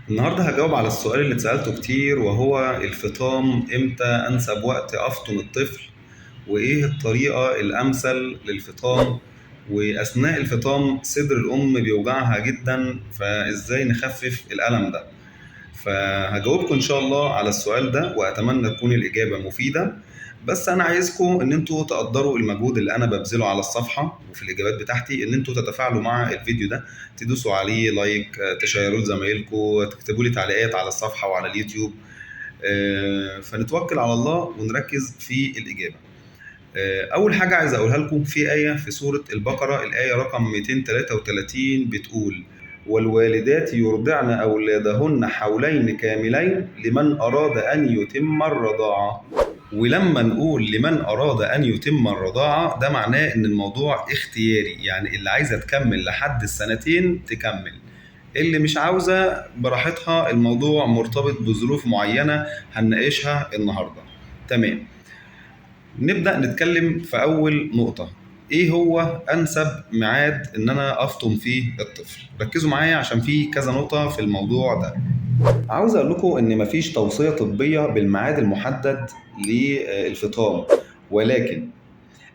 النهارده هجاوب على السؤال اللي اتسألته كتير، وهو الفطام امتى انسب وقت افطم الطفل، وايه الطريقة الامثل للفطام، واثناء الفطام صدر الام بيوجعها جدا، فازاي نخفف الالم ده. فهجاوبكم ان شاء الله على السؤال ده، واتمنى تكون الاجابه مفيده. بس انا عايزكم ان انتوا تقدروا المجهود اللي انا ببذله على الصفحه وفي الاجابات بتاعتي، ان انتوا تتفاعلوا مع الفيديو ده، تدوسوا عليه لايك، تشيروه لزمايلكم، تكتبوا لي تعليقات على الصفحه وعلى اليوتيوب. فنتوكل على الله ونركز في الاجابه. اول حاجه عايز اقولها لكم، في ايه في سوره البقره، الايه رقم 233 بتقول: والوالدات يرضعن اولادهن حولين كاملين لمن اراد ان يتم الرضاعه. ولما نقول لمن اراد ان يتم الرضاعه، ده معناه ان الموضوع اختياري، يعني اللي عايزه تكمل لحد السنتين تكمل، اللي مش عاوزه براحتها. الموضوع مرتبط بظروف معينه هنناقشها النهارده. تمام. نبدأ نتكلم في أول نقطة، إيه هو أنسب ميعاد إن أنا أفطم فيه الطفل؟ ركزوا معايا عشان في كذا نقطة في الموضوع ده. عاوز أقول لكم إن مفيش توصية طبية بالميعاد المحدد للفطام، ولكن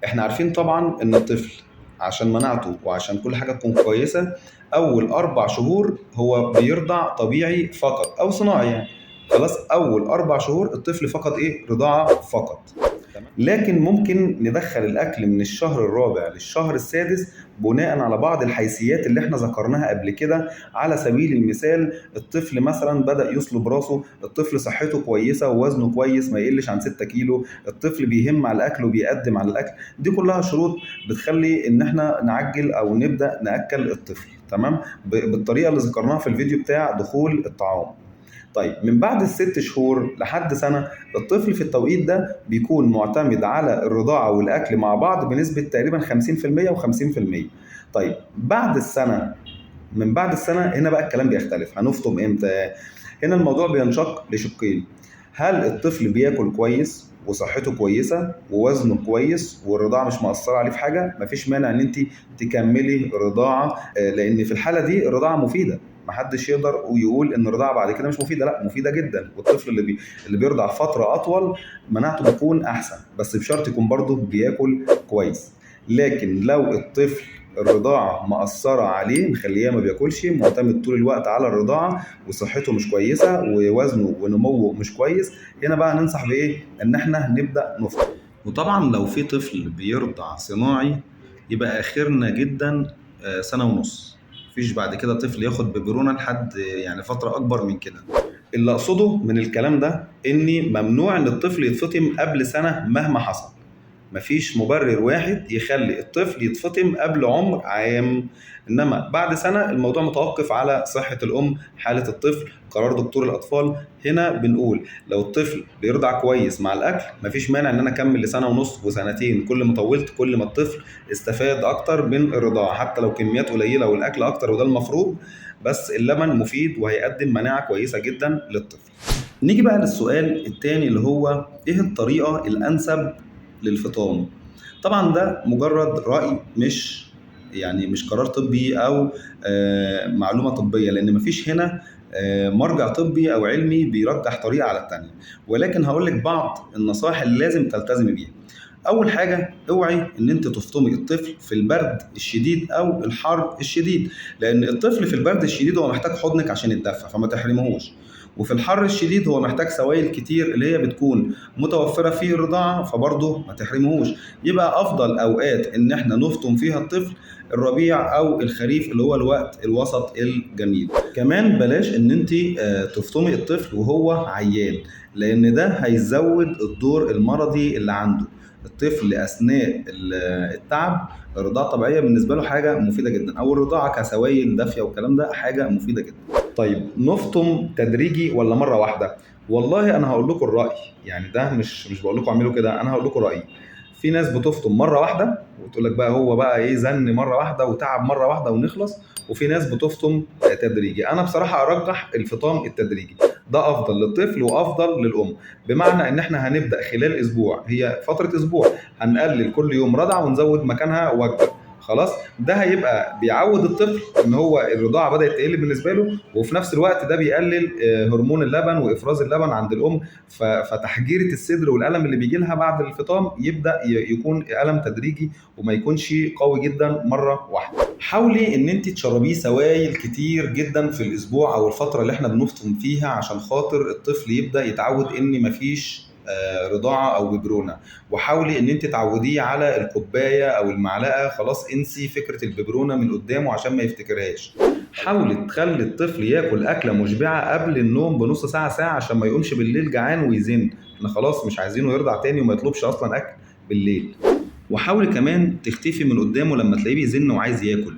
إحنا عارفين طبعا إن الطفل عشان مناعته وعشان كل حاجة تكون كويسة، أول 4 شهور هو بيرضع طبيعي فقط أو صناعي يعني. خلاص، أول 4 شهور الطفل فقط إيه؟ رضاعة فقط. لكن ممكن ندخل الأكل من الشهر الرابع للشهر السادس بناء على بعض الحيثيات اللي احنا ذكرناها قبل كده. على سبيل المثال، الطفل مثلا بدأ يصلب راسه، الطفل صحته كويسة ووزنه كويس ما يقلش عن 6 كيلو، الطفل بيهم على الأكل وبيقدم على الأكل. دي كلها شروط بتخلي إن احنا نعجل أو نبدأ نأكل الطفل، تمام، بالطريقة اللي ذكرناها في الفيديو بتاع دخول الطعام. طيب، من بعد ال6 شهور لحد سنة، الطفل في التوقيت ده بيكون معتمد على الرضاعة والأكل مع بعض بنسبة تقريبا 50% و50%. طيب، بعد السنة، من بعد السنة هنا بقى الكلام بيختلف. هنفطم امتى؟ هنا الموضوع بينشق لشقين: هل الطفل بياكل كويس وصحته كويسة ووزنه كويس والرضاعة مش مأثرة عليه في حاجة؟ مفيش مانع ان انت تكملي رضاعة، لان في الحالة دي الرضاعة مفيدة. محدش يقدر يقول ان الرضاعه بعد كده مش مفيده، لا، مفيده جدا. والطفل اللي بيرضع فتره اطول مناعته بتكون احسن، بس بشرط يكون برضه بياكل كويس. لكن لو الطفل الرضاعة مأثرة عليه، مخليه ما بياكلش، معتمد طول الوقت على الرضاعة وصحته مش كويسة ووزنه ونموه مش كويس، هنا بقى ننصح بإيه؟ إن إحنا نبدأ نفطر. وطبعا لو في طفل بيرضع صناعي، يبقى آخرنا جدا سنة ونص. مفيش بعد كده طفل ياخد ببرونة لحد يعني فترة أكبر من كده. اللي أقصده من الكلام ده إني ممنوع إن الطفل يتفطم قبل سنة مهما حصل. مفيش مبرر واحد يخلي الطفل يتفطم قبل عمر عام، انما بعد سنه الموضوع متوقف على صحه الام، حاله الطفل، قرار دكتور الاطفال. هنا بنقول لو الطفل بيرضع كويس مع الاكل، مفيش مانع ان انا اكمل لسنه ونص وسنتين. كل ما طولت كل ما الطفل استفاد اكتر من الرضاعه، حتى لو كميات قليله والاكل اكتر، وده المفروض. بس اللبن مفيد وهيقدم مناعه كويسه جدا للطفل. نيجي بقى للسؤال التاني، اللي هو ايه الطريقة الانسب للفطام؟ طبعا ده مجرد رأي، مش قرار طبي او معلومة طبية، لان مفيش هنا مرجع طبي او علمي بيرجح طريقة على التانية. ولكن هقول لك بعض النصائح اللي لازم تلتزمي بيها. اول حاجه، اوعي ان انت تفطمي الطفل في البرد الشديد او الحر الشديد، لان الطفل في البرد الشديد هو محتاج حضنك عشان يتدفى، فما تحرمهوش. وفي الحر الشديد هو محتاج سوائل كتير اللي هي بتكون متوفره في الرضاعه، فبرضه ما تحرمهوش. يبقى افضل اوقات ان احنا نفطم فيها الطفل الربيع او الخريف، اللي هو الوقت الوسط الجميل. كمان بلاش ان انت تفطمي الطفل وهو عيان، لان ده هيزود الدور المرضي اللي عنده. الطفل اثناء التعب، الرضاعه الطبيعيه بالنسبه له حاجه مفيده جدا، او الرضاعه كسوائل دافيه والكلام ده حاجه مفيده جدا. طيب، نفطم تدريجي ولا مره واحده؟ والله انا هقول لكم الراي، يعني ده مش بقول لكم اعملوا كده، انا هقول لكم رايي. في ناس بتفطم مره واحده وتقول لك بقى هو بقى ايه، زن مره واحده وتعب مره واحده ونخلص. وفي ناس بتفطم تدريجي. انا بصراحه ارجح الفطام التدريجي، ده افضل للطفل وافضل للام. بمعنى ان احنا هنبدا خلال اسبوع، هي فتره اسبوع، هنقلل كل يوم رضع ونزود مكانها وجبه. خلاص ده هيبقى بيعود الطفل ان هو الرضاعه بدات تقل بالنسبه له، وفي نفس الوقت ده بيقلل هرمون اللبن وافراز اللبن عند الام. فتحجيره الصدر والالم اللي بيجي لها بعد الفطام يبدا يكون الم تدريجي وما يكونش قوي جدا مره واحده. حاولي ان انت تشربيه سوائل كتير جدا في الاسبوع او الفتره اللي احنا بنفطم فيها عشان خاطر الطفل يبدا يتعود ان مفيش رضاعه او ببرونه. وحاولي ان انت تعوديه على الكوبايه او المعلقه، خلاص انسي فكره الببرونه من قدامه عشان ما يفتكرهاش. حاولي تخلي الطفل ياكل اكله مشبعه قبل النوم بنص ساعه ساعه عشان ما يقومش بالليل جعان ويزن. احنا خلاص مش عايزينه يرضع تاني وما يطلبش اصلا اكل بالليل. وحاولي كمان تختفي من قدامه لما تلاقيه بيزن وعايز ياكل.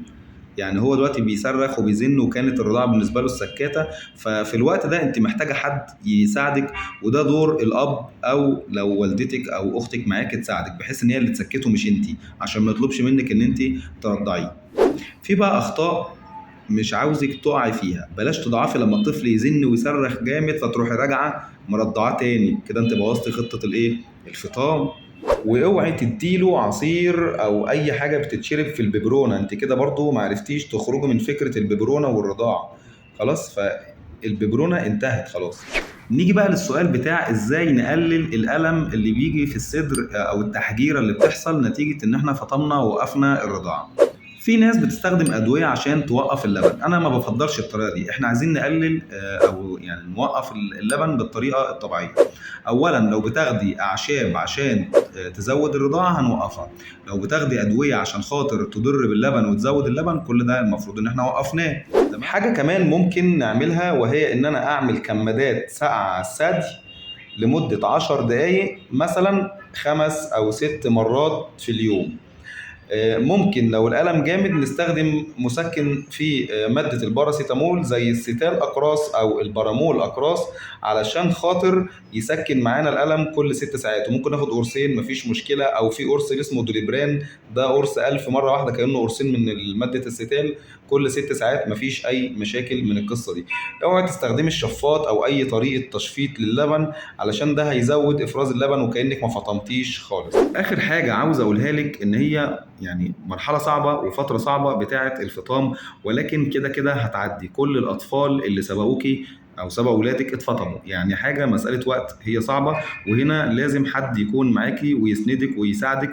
يعني هو دلوقتي بيصرخ وبيزن وكانت الرضاعه بالنسبه له السكاته، ففي الوقت ده انت محتاجه حد يساعدك، وده دور الاب او لو والدتك او اختك معاك تساعدك بحيث ان هي اللي تسكته مش انت، عشان ما يطلبش منك ان انت ترضعيه. في بقى اخطاء مش عاوزك تقعي فيها. بلاش تضعفي لما الطفل يزن ويصرخ جامد فتروحي راجعه مرضعاه تاني، كده انت بوظتي خطه الايه الفطام. واوعي تديله عصير او اي حاجه بتتشرب في الببرونه، انت كده برضو ما عرفتيش تخرجي من فكره الببرونه والرضاعه. خلاص فالببرونه انتهت خلاص. نيجي بقى للسؤال بتاع ازاي نقلل الالم اللي بيجي في الصدر او التحجيره اللي بتحصل نتيجه ان احنا فطمنا ووقفنا الرضاعه. في ناس بتستخدم ادويه عشان توقف اللبن، انا ما بفضلش الطريقه دي. احنا عايزين نقلل او يعني نوقف اللبن بالطريقه الطبيعيه. اولا لو بتاخدي اعشاب عشان تزود الرضاعه هنوقفها. لو بتاخدي ادويه عشان خاطر تضر باللبن وتزود اللبن، كل ده المفروض ان احنا وقفناه. حاجه كمان ممكن نعملها وهي ان انا اعمل كمادات ساقعه على الثدي لمده 10 دقائق مثلا 5 أو 6 مرات في اليوم. ممكن لو الألم جامد نستخدم مسكن في مادة الباراسيتامول زي الستال أقراص أو البارامول أقراص علشان خاطر يسكن معانا الألم كل 6 ساعات. وممكن ناخد قرصين مفيش مشكلة، أو في قرص اسمه دوليبران ده قرص 1000 مرة واحدة كأنه قرصين من مادة الستال كل 6 ساعات، مفيش أي مشاكل من القصة دي. اوعي تستخدمي الشفاط أو أي طريقة تشفيط للبن علشان ده هيزود إفراز اللبن وكأنك ما فطمتيش خالص. آخر حاجة عاوز أقولها لك إن هي يعني مرحلة صعبة وفترة صعبة بتاعة الفطام، ولكن كده كده هتعدي. كل الأطفال اللي سبقوكي أو سبق ولادك اتفطموا، يعني حاجة مسألة وقت هي صعبة، وهنا لازم حد يكون معاكي ويسندك ويساعدك.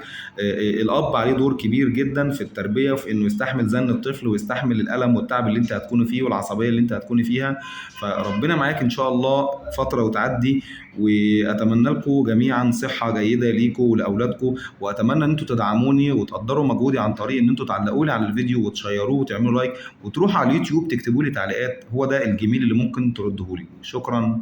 الأب عليه دور كبير جدا في التربية وفي إنه يستحمل زن الطفل ويستحمل الألم والتعب اللي أنت هتكوني فيه والعصبية اللي أنت هتكوني فيها. فربنا معاك إن شاء الله فترة وتعدي، وأتمنى لكم جميعا صحة جيدة ليكم ولأولادكم. وأتمنى إن أنتوا تدعموني وتقدروا مجهودي عن طريق إن أنتوا تعلقوا لي على الفيديو وتشيروه وتعملوا لايك وتروحوا على اليوتيوب تكتبوا لي تعليقات، هو ده الجميل اللي ممكن ترده لي. شكرا.